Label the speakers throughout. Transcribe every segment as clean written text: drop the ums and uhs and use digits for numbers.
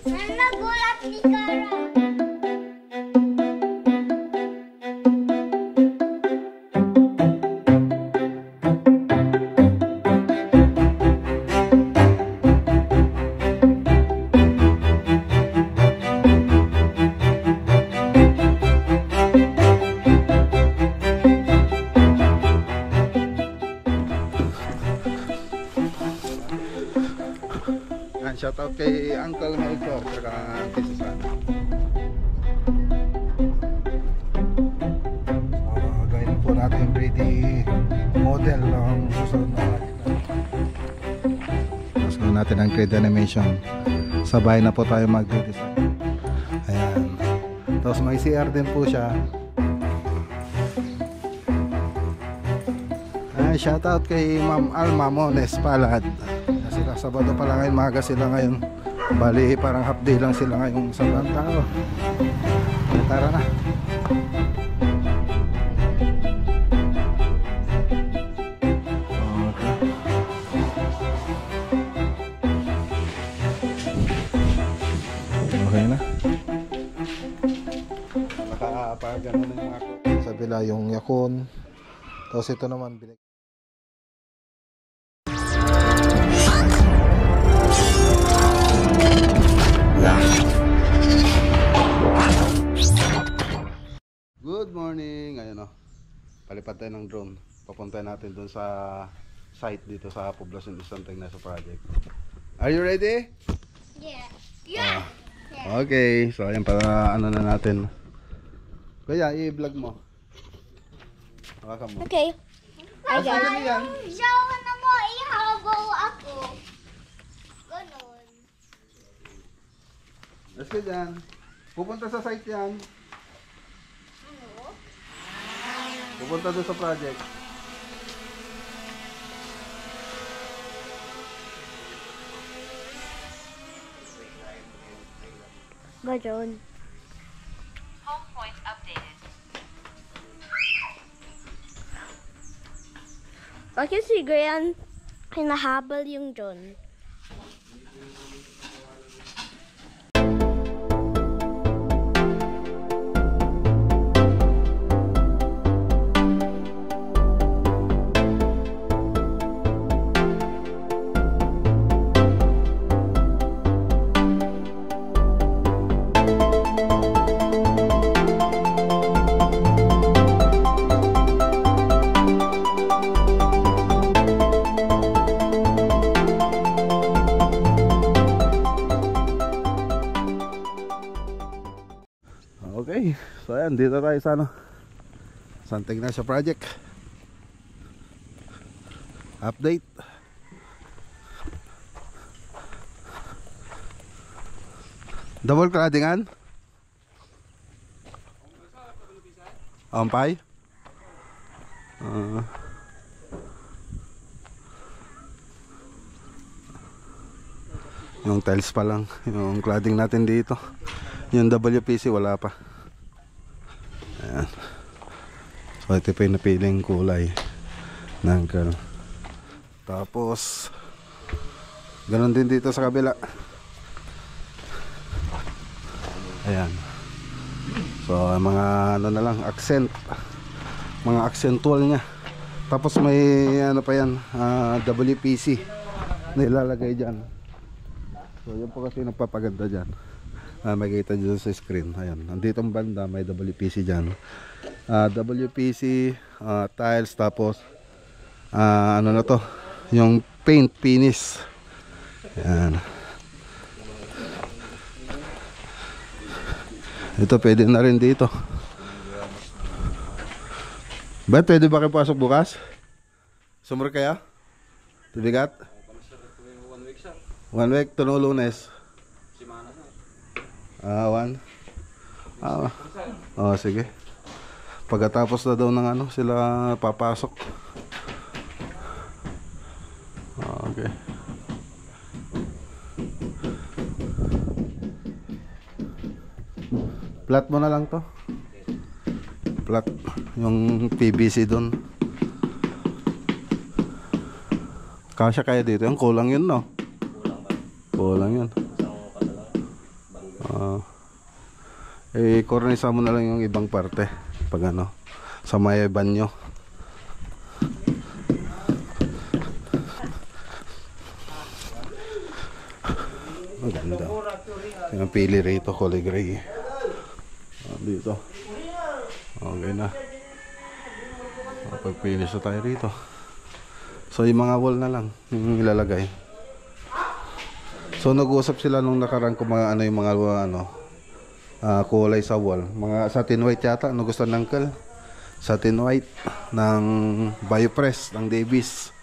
Speaker 1: Nagulat ni Kara.
Speaker 2: Shoutout kay Uncle Melchor saka Auntie Susana. Gawin po natin yung pretty model ng susunod na tapos gawin natin ang 3D animation. Sabay na po tayo mag-design. Ayan. Tapos may CR din po siya. Shoutout kay Ma'am Alma Mones Palad. Sila Sabado pala ngayon, maga sila ngayon. Bali parang half day lang sila ngayong sobrang tao. Tara na. Okay na. Nakapagano na yung ako. Sa bila yung yakon. Tapos ito naman binig. Good morning. Ayun o. Palipad tayo ng drone. Papunta natin dun sa site dito sa Poblacion Eastern Ignacio Project. Are you ready?
Speaker 1: Yeah. Yeah.
Speaker 2: Okay. So ayan para ano na natin. Kaya i-vlog mo. Hawakan mo.
Speaker 1: Okay.
Speaker 2: Asa ka niyan?
Speaker 1: Show na mo, ihabaw ako. Ganon.
Speaker 2: Let's go dyan. Pupunta sa site yan.
Speaker 1: Ano?
Speaker 2: Pupunta doon sa project.
Speaker 1: Ganon.
Speaker 3: Home point updated.
Speaker 1: Bakit si Gran hinahabol yung John?
Speaker 2: Okay, so ayan, dito tayo sa ano, Santa Ignacio Project. Update. Double claddingan? Ampay? Yung tiles pa lang, yung cladding natin dito. Yung WPC wala pa. Ayan. So ito pa yung napiling kulay ng girl. Tapos ganon din dito sa kabila. Ayan. So mga ano na lang, accent, mga accentual nya. Tapos may ano pa yan, WPC na ilalagay dyan. So yun po kasi nagpapaganda dyan. Makikita dyan sa screen. Ayan, nandito ang banda may WPC dyan. WPC tiles, tapos ano na to, yung paint finish. Ayan. Ito pwede na rin dito. Ba't pwede ba kayo pasok bukas? Summer kaya? Tibigat? 1 week to no Lunes. One. Oh, sige. Pagkatapos na daw ng ano, sila papasok. Okay. Flat mo na lang to. Flat yung PVC doon. Kasya kaya dito, yung kulang yun, no? Kulang yun. Cornisa mo na lang yung ibang parte. Pag ano, sa may banyo. Maganda. Yung pili rito, kulay gray. Dito. Okay na. Pagpilis na tayo rito. So yung mga wall na lang yung ilalagay. So nag-uusap sila nung nakaraan kung mga ano yung mga ano, kulay sa wall. Mga satin white yata. Ano gusto ng uncle? Satin white ng Biopress ng Davis.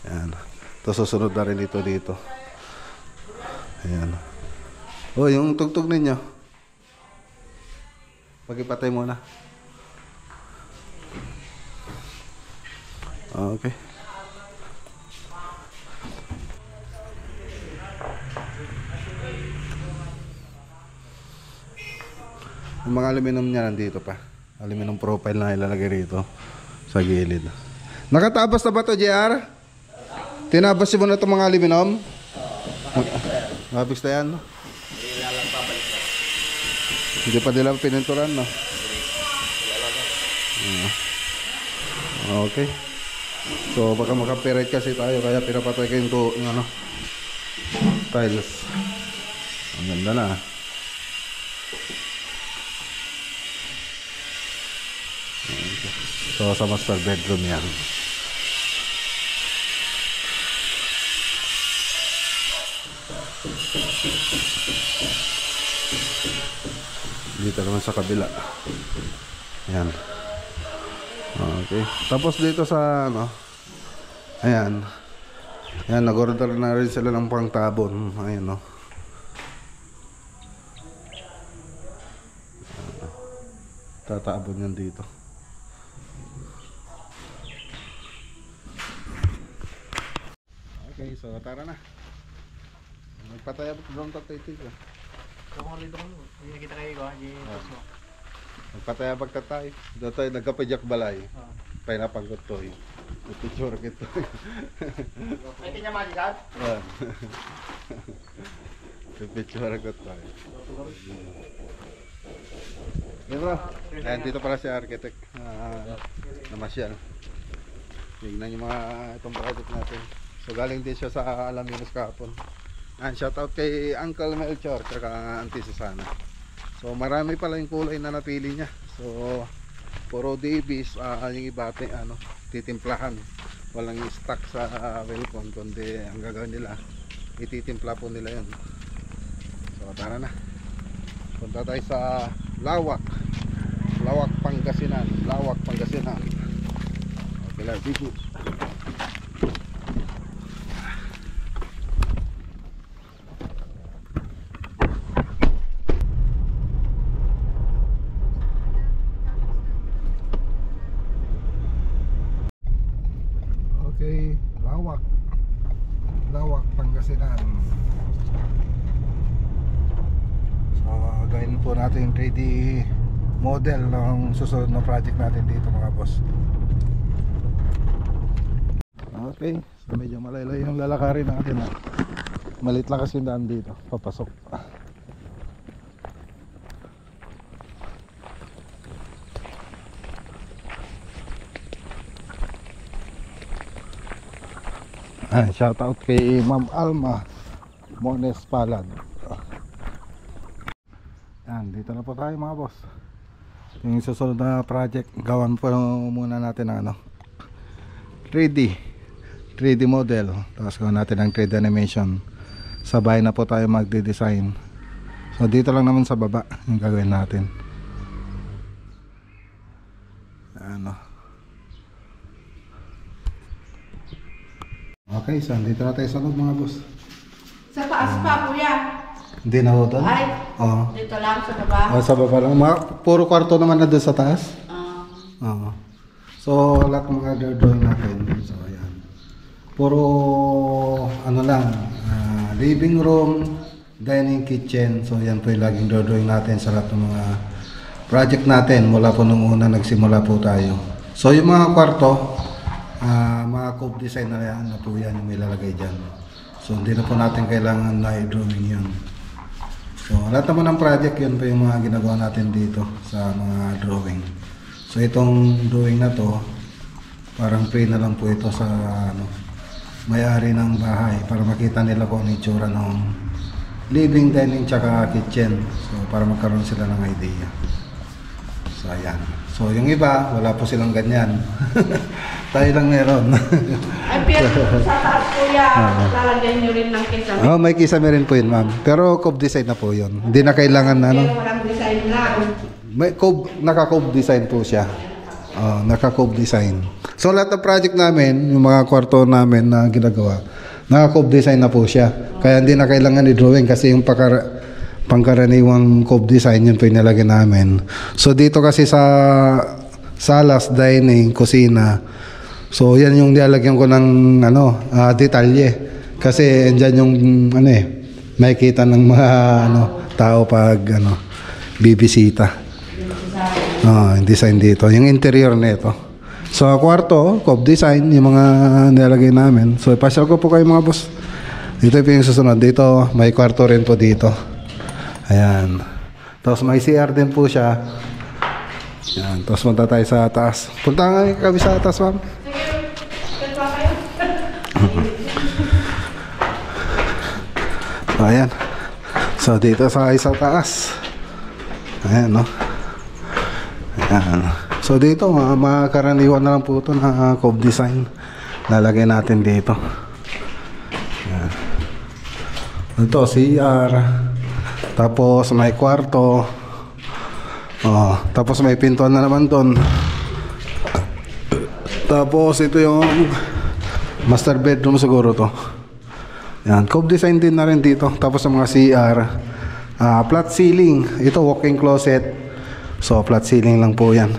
Speaker 2: Ayan. Tapos susunod na rin ito dito. Ayan. Oh, yung tugtog ninyo. Pag-ipatay muna. Okay. Yung mga aluminum niya nandito pa. Aluminum profile na ilalagay rito sa gilid. Nakatabas na ba ito, JR? Tinabas mo na itong mga aluminum? Mabis na yan, no? Hindi pa nila pininturan, no? Okay. So baka maka-copyright kasi tayo, kaya pinapatay ko yung ano, tiles. Ang ganda na. So sa master bedroom yan. Dito naman sa kabila. Ayan. Okay. Tapos dito sa ano, ayan. Ayan, nag-order na rin sila ng pangtabon. Ayan, no. Tatabon yan dito. Okay, so tara na. Magpataya ba drone tatay ko?
Speaker 4: Kita kayo ko,
Speaker 2: Magpataya pagtatay. Doon tayo nagkapajak balay. Painapagot to. Picture kito.
Speaker 4: Ay, kanya magikat?
Speaker 2: Picture ko to. Diba? Ayan, dito pala si architect namasyal. Tignan yung mga itong project natin. So galing din siya sa Alaminos kahapon. Shoutout kay Uncle Melchor kaya Auntie Susana. So marami pala yung kulay na napili niya. So puro Davis, yung iba ano, titimplahan. Walang stock sa welcome, kundi ang gagawin nila ititimpla po nila yun. So tara na. Punta tayo sa Lawak Pangasinan. Okay, let's go. Okay, Lawak Pangasinan. So gawin po natin yung 3D model ng susunod na project natin dito mga boss. Okay, so medyo malaylay yung lalakarin natin. Malit lang kasi yung daan dito, papasok. Shout out kay Ma'am Alma Mones Palad. Yan, dito na po tayo mga boss. Yung susunod na project, gawan po muna natin ng ano, 3D model. Tapos gawin natin ang 3D animation. Sabay na po tayo magde-design. So dito lang naman sa baba yung gagawin natin. Ano. Okay, so dito na tayo sa loob mga boss.
Speaker 5: Sa taas pa, kuya.
Speaker 2: Hindi na ho doon?
Speaker 5: Ay,
Speaker 2: Oo.
Speaker 5: dito lang sa baba.
Speaker 2: Sa baba lang. Puro kwarto naman na doon sa taas. Oo. So, lahat ng mga drawing natin. So, ayan. Puro, ano lang, living room, dining kitchen. So, yan po yung laging drawing natin sa lahat ng mga project natin. Mula po nung una, nagsimula po tayo. So, yung mga kwarto, mga cove design na yan, na po yan yung ilalagay dyan. So hindi na po natin kailangan na i-drawing yun. So lahat naman ng project yun pa yung mga ginagawa natin dito sa mga drawing. So itong drawing na to, parang free na lang po ito sa may-ari ng bahay para makita nila kung ano yung itsura ng living, dining, tsaka kitchen. So para magkaroon sila ng idea. So ayan. So yung iba, wala po silang ganyan. Tayo lang meron.
Speaker 5: Ay, pero sa taas kuya, lalagyan nyo rin ng kisame.
Speaker 2: Oh, may kisame rin po yun, ma'am. Pero cove design na po yun. Hindi na kailangan na
Speaker 5: Pero walang design lang.
Speaker 2: May cove, naka-cove design po siya. Naka-cove design. So lahat ng project namin, yung mga kwarto namin na ginagawa, naka-cove design na po siya. Kaya hindi na kailangan i-drawing kasi yung pangkaraniwang cove design yun po yung nilagay namin. So dito kasi sa salas, dining, kusina, so yan yung nilalagyan ko ng detalye. Kasi andyan yung makikita ng mga tao pag bibisita. Yung design dito, yung interior nito. So kwarto, cove design, yung mga nilalagay namin. So ipasyal ko po kayo mga boss. Dito po yung susunod. Dito may kwarto rin po dito. Ayan. Tapos may CR din po siya. Ayan. Tapos punta tayo sa taas. Punta nga kami sa taas, ma'am. So ayan. So dito sa taas. Ayan, no. Ayan. So dito, makakaraniwan na lang po ito na cove design. Lalagay natin dito. Ayan. Ito, CR. Tapos may kwarto. Tapos may pintuan na naman doon. Tapos ito yung master bedroom siguro to. Ayan. Cove design din na rin dito. Tapos ang mga CR. Flat ceiling. Ito walk-in closet. So flat ceiling lang po yan.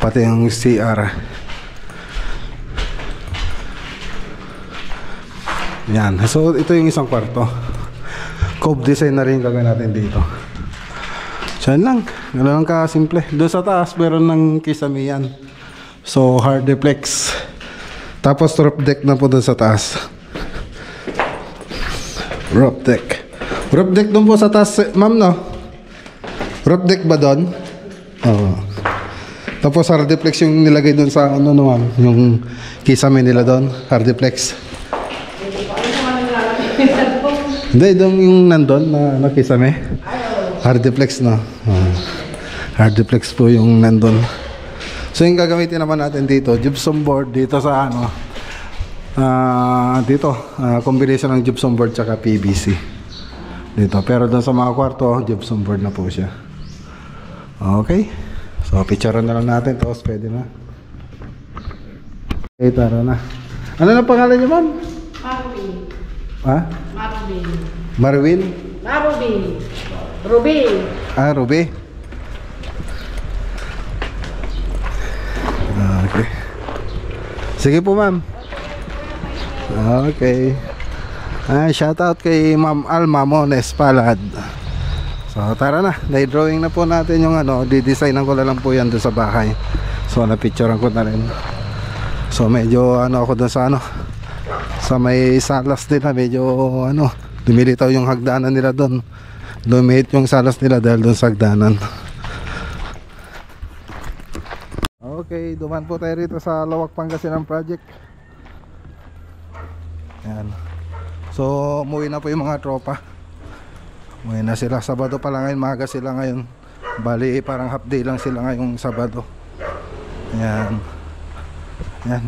Speaker 2: Pati yung CR. Yan. So ito yung isang kwarto. Cove design na rin gagawin natin dito. So yan lang. Ganoon lang ka-simple. Doon sa taas meron ng kisame yan. So hard deflex. Tapos roof deck na po doon sa taas. Roof deck. Roof deck doon po sa taas, ma'am, no? Roof deck ba doon? Oo. Tapos hardiplex yung nilagay doon sa ma'am, yung kisame nila doon, hardiplex. Hindi, doon yung nandun na kisame. Hardiplex, no? Hardiplex po yung nandun. So yung gagamitin naman natin dito, gypsum board dito sa combination ng gypsum board tsaka PVC. Dito, pero doon sa mga kwarto, gypsum board na po siya. Okay. So, picturean na lang natin. Tapos, pwede na. Okay, tara na. Ano na pangalan niyo, ma'am?
Speaker 5: Marvin.
Speaker 2: Ha?
Speaker 5: Marvin.
Speaker 2: Marwin?
Speaker 5: Marvin. Ruby.
Speaker 2: Ruby. Okay. Sige po, ma'am. Okay. Shoutout kay Ma'am Alma Mones Palad. So tara na, na-drawing na po natin yung di-designan ko na lang po yan doon sa bahay. So na-picturean ko na rin. So medyo ako doon sa may salas nila, medyo lumilitaw yung hagdanan nila doon. Lumihit yung salas nila dahil doon sa hagdanan. Okay, duman po tayo rito sa Lawak Pangasinan project. Ayan. So umuwi na po yung mga tropa. Umuwi na sila. Sabado pa lang ngayon, maaga sila ngayon. Bali parang half day lang sila ngayong Sabado. Ayan. Ayan.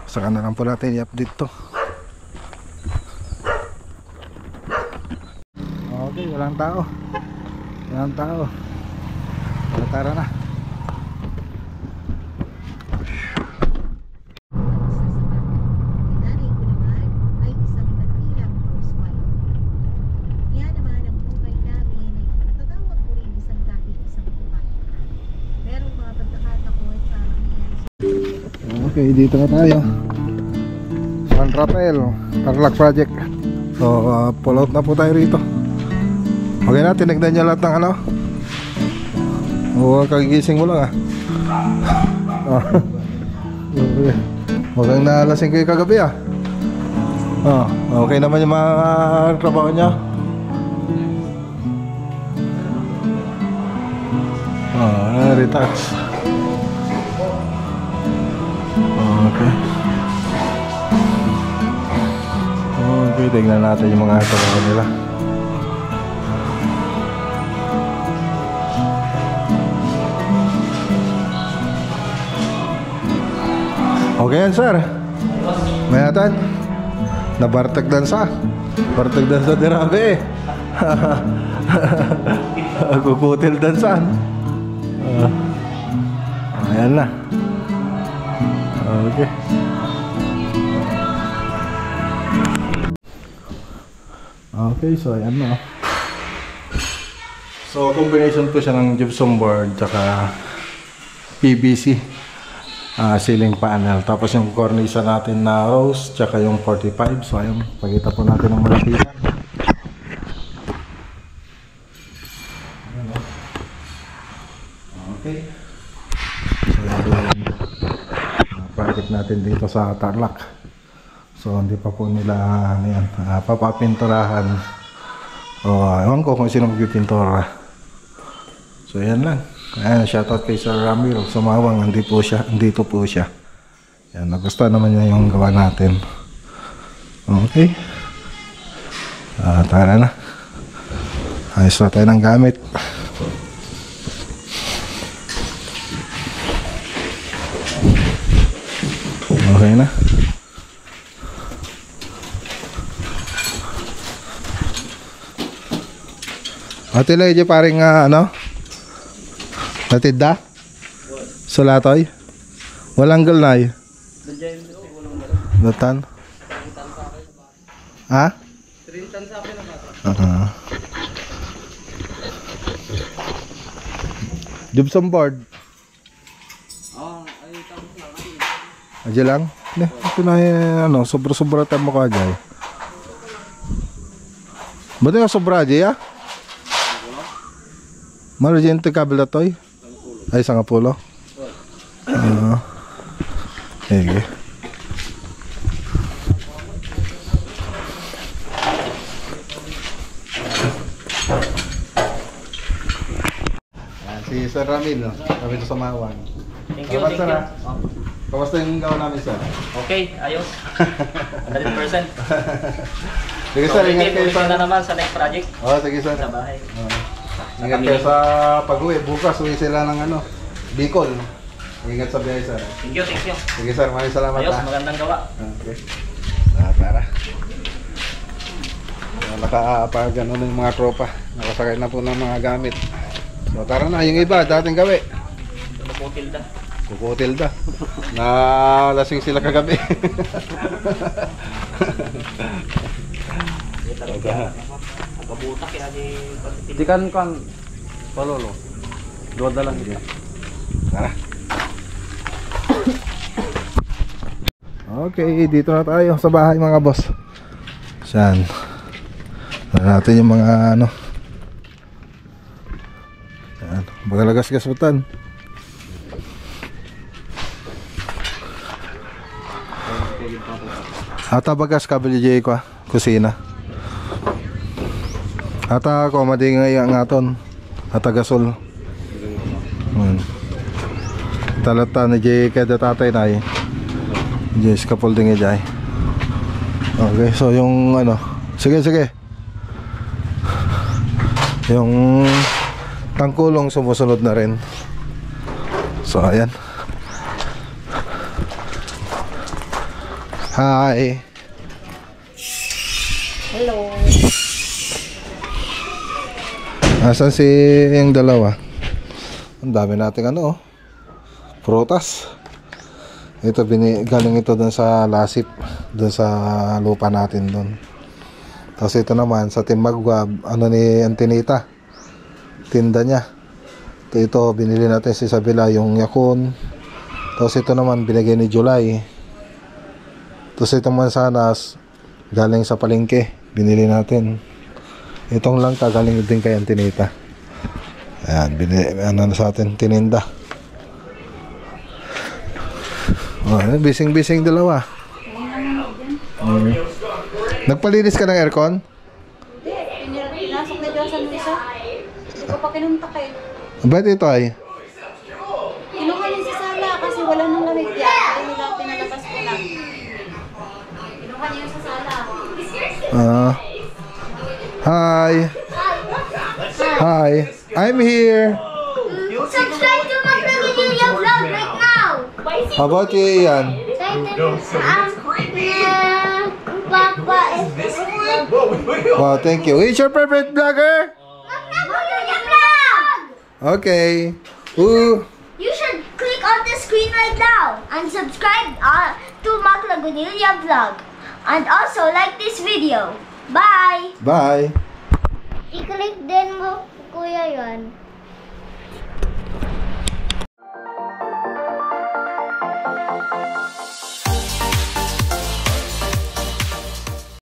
Speaker 2: Saka na lang po natin i-update to. Okay, walang tao. Walang tao. Tara na. Okay, dito na tayo. San Rafael, Tarlac Project. So, pull out na po tayo rito. Okay na, tinignan niya lahat ng kagigising mo lang Huwag kang nalasing kayo kagabi Oh, okay naman yung mga trabaho niya. Oh, retouch. Okay. Okay, tignan natin yung mga trabaho nila. Okay yan, sir. Mayatan. Nabartag dansa. Bartag dansa dirabe. Kukutil dansan. Ayan na. Okay. Okay, so ayan na. So combination po siya ng gypsum board tsaka PVC ceiling panel. Tapos yung cornisa natin na rose tsaka yung 45. So ayun, pakita po natin ng malapitan. Okay. So yung project natin dito sa Tarlac. So hindi pa po nila ano yan, papapinturahan. Ewan ko kung sino magpipintura. So yan lang. Ayan, shoutout kay Sir Ramiro Sumawang, andito po siya. Yan, nagustuhan naman niya yung gawa natin. Okay. Tara na. Ayos na tayo ng gamit. Okay na. Ate Lay, paring ano? Natid da? Sulatoy? Walang galnay? Datan? Ha? Gypsum board? Aja lang? Ito na ano, sobra-sobra tayo mo ka dyan. Ba't yung sobra dyan ya? Maro dyan ito kabel na to'y? Ay, 10. Sige. Si Sir Ramil, kami ito sa Mawang.
Speaker 6: Thank you, thank you.
Speaker 2: Kamusta yung gawa namin, sir?
Speaker 6: Okay, ayos. 100%.
Speaker 2: Sige, sir, ingat kayo
Speaker 6: sa...
Speaker 2: sa...
Speaker 6: na naman sa next project.
Speaker 2: Sige, sir.
Speaker 6: Sa bahay.
Speaker 2: Ingat kayo sa pag-uwi. Bukas, uwi sila ng ano, Bicol. Ingat sa biyahe, sir.
Speaker 6: Thank you, thank you.
Speaker 2: Sige, sir, maraming salamat.
Speaker 6: Ayos, magandang gawa.
Speaker 2: Okay. Tara. Nakapag-ano na yung mga tropa. Nakasakay na po ng mga gamit. So, tara na. Yung iba, dating gawi.
Speaker 6: Kukutilda.
Speaker 2: Kukutilda. Nalasing sila kagabi.
Speaker 6: Kabutak kaya di...
Speaker 4: Dikan kan palolo. Dua lang dia.
Speaker 2: Tara. Okay, dito na tayo sa bahay mga boss. Saan? Tara natin yung mga ano. Saan? Bagalagas-gas butan. Ata bagas kabel jay ko kusina. Ata ko mading nga aton. Ata gasol. Talata na jay kada tatay na eh. Jay scaffolding jay. Okay, so yung ano, sige. Yung tangkulong sumusunod na rin. So ayan. Hi.
Speaker 1: Hello.
Speaker 2: Asan si yung dalawa? Ang dami nating ano, prutas. Ito galing ito doon sa Lasip, doon sa lupa natin doon. Tapos ito naman sa Timagwab, ano ni Antinita, tinda niya. Ito binili natin si Isabela yung yakon. Tapos ito naman binigay ni July. Tapos itong mansanas galing sa palengke, binili natin. Itong langka galing din kay Antinita. Ayan, ano na sa atin, tininda. Bising-bising dalawa. Nagpalinis ka ng aircon?
Speaker 5: Pinasok na dyan sa isa. Hindi ko pa kinuntak eh.
Speaker 2: Ba't ito ay?
Speaker 5: Kinuha niya sa sala kasi wala nang lamig yan. Kaya nila pinalabas ko na. Kinuha niya sa sala.
Speaker 2: Hi. Hi. I'm here.
Speaker 1: Subscribe to Macroguilia Vlog right now!
Speaker 2: How about you, Ian?
Speaker 1: Papa is
Speaker 2: Wow, thank you. Who's your favorite vlogger?
Speaker 1: Macroguilia Vlog!
Speaker 2: Okay. Who?
Speaker 1: You should click on the screen right now and subscribe to Macroguilia Vlog. And also like this video. Bye!
Speaker 2: Bye.
Speaker 1: I-click din mo, kuya, yon.